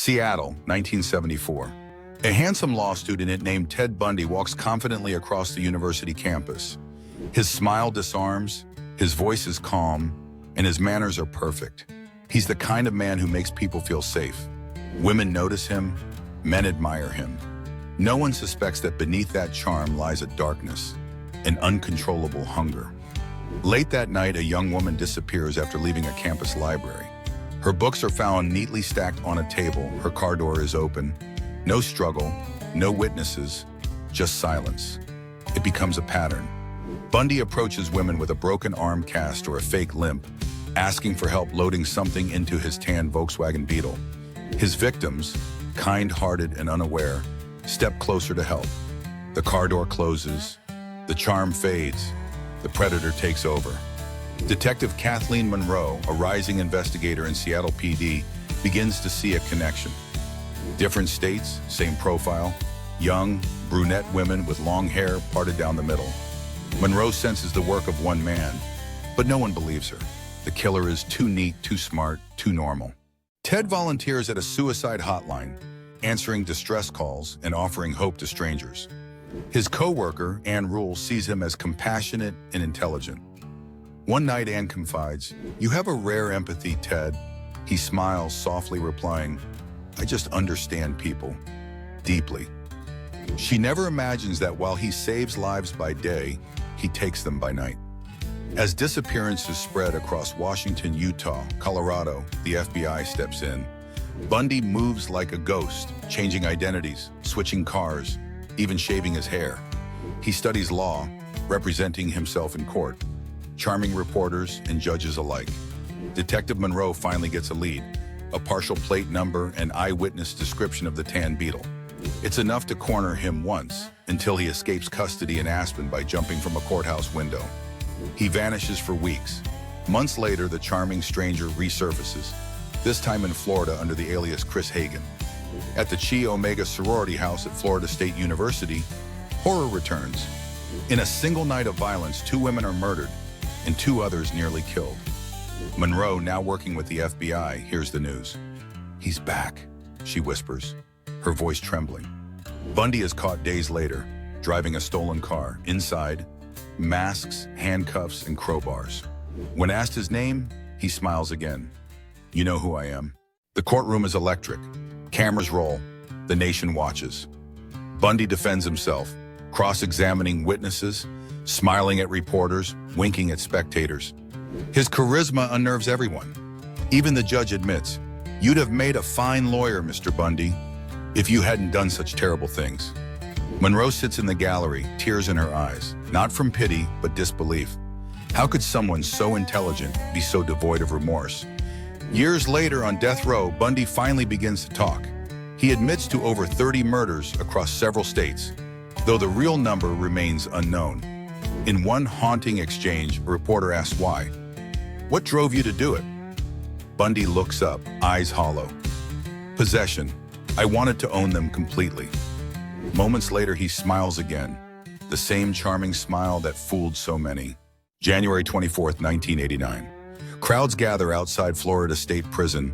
Seattle, 1974. A handsome law student named Ted Bundy walks confidently across the university campus. His smile disarms, his voice is calm, and his manners are perfect. He's the kind of man who makes people feel safe. Women notice him, men admire him. No one suspects that beneath that charm lies a darkness, an uncontrollable hunger. Late that night, a young woman disappears after leaving a campus library. Her books are found neatly stacked on a table. Her car door is open. No struggle, no witnesses, just silence. It becomes a pattern. Bundy approaches women with a broken arm cast or a fake limp, asking for help loading something into his tan Volkswagen Beetle. His victims, kind-hearted and unaware, step closer to help. The car door closes. The charm fades. The predator takes over. Detective Kathleen Monroe, a rising investigator in Seattle PD, begins to see a connection. Different states, same profile, young, brunette women with long hair parted down the middle. Monroe senses the work of one man, but no one believes her. The killer is too neat, too smart, too normal. Ted volunteers at a suicide hotline, answering distress calls and offering hope to strangers. His co-worker, Ann Rule, sees him as compassionate and intelligent. One night, Ann confides, "You have a rare empathy, Ted." He smiles, softly replying, "I just understand people deeply." She never imagines that while he saves lives by day, he takes them by night. As disappearances spread across Washington, Utah, Colorado, the FBI steps in. Bundy moves like a ghost, changing identities, switching cars, even shaving his hair. He studies law, representing himself in court, charming reporters and judges alike. Detective Monroe finally gets a lead, a partial plate number and eyewitness description of the tan Beetle. It's enough to corner him once, until he escapes custody in Aspen by jumping from a courthouse window. He vanishes for weeks. Months later, the charming stranger resurfaces, this time in Florida under the alias Chris Hagen. At the Chi Omega sorority house at Florida State University, horror returns. In a single night of violence, 2 women are murdered and 2 others nearly killed. Monroe, now working with the FBI, hears the news. "He's back," she whispers, her voice trembling. Bundy is caught days later, driving a stolen car. Inside, masks, handcuffs, and crowbars. When asked his name, he smiles again. "You know who I am." The courtroom is electric. Cameras roll. The nation watches. Bundy defends himself, cross-examining witnesses, smiling at reporters, winking at spectators. His charisma unnerves everyone. Even the judge admits, "You'd have made a fine lawyer, Mr. Bundy, if you hadn't done such terrible things." Monroe sits in the gallery, tears in her eyes, not from pity, but disbelief. How could someone so intelligent be so devoid of remorse? Years later on death row, Bundy finally begins to talk. He admits to over 30 murders across several states, though the real number remains unknown. In one haunting exchange, a reporter asks why. "What drove you to do it?" Bundy looks up, eyes hollow. "Possession. I wanted to own them completely." Moments later, he smiles again, the same charming smile that fooled so many. January 24th, 1989. Crowds gather outside Florida State Prison,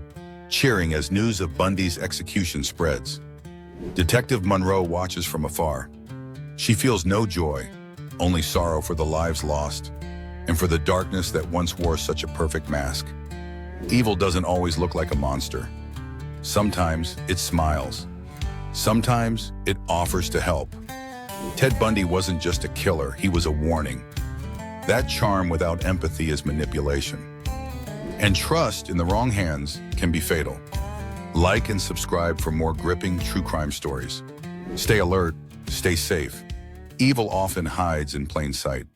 cheering as news of Bundy's execution spreads. Detective Monroe watches from afar. She feels no joy, only sorrow for the lives lost, and for the darkness that once wore such a perfect mask. Evil doesn't always look like a monster. Sometimes it smiles. Sometimes it offers to help. Ted Bundy wasn't just a killer, he was a warning. That charm without empathy is manipulation. And trust in the wrong hands can be fatal. Like and subscribe for more gripping true crime stories. Stay alert, stay safe. Evil often hides in plain sight.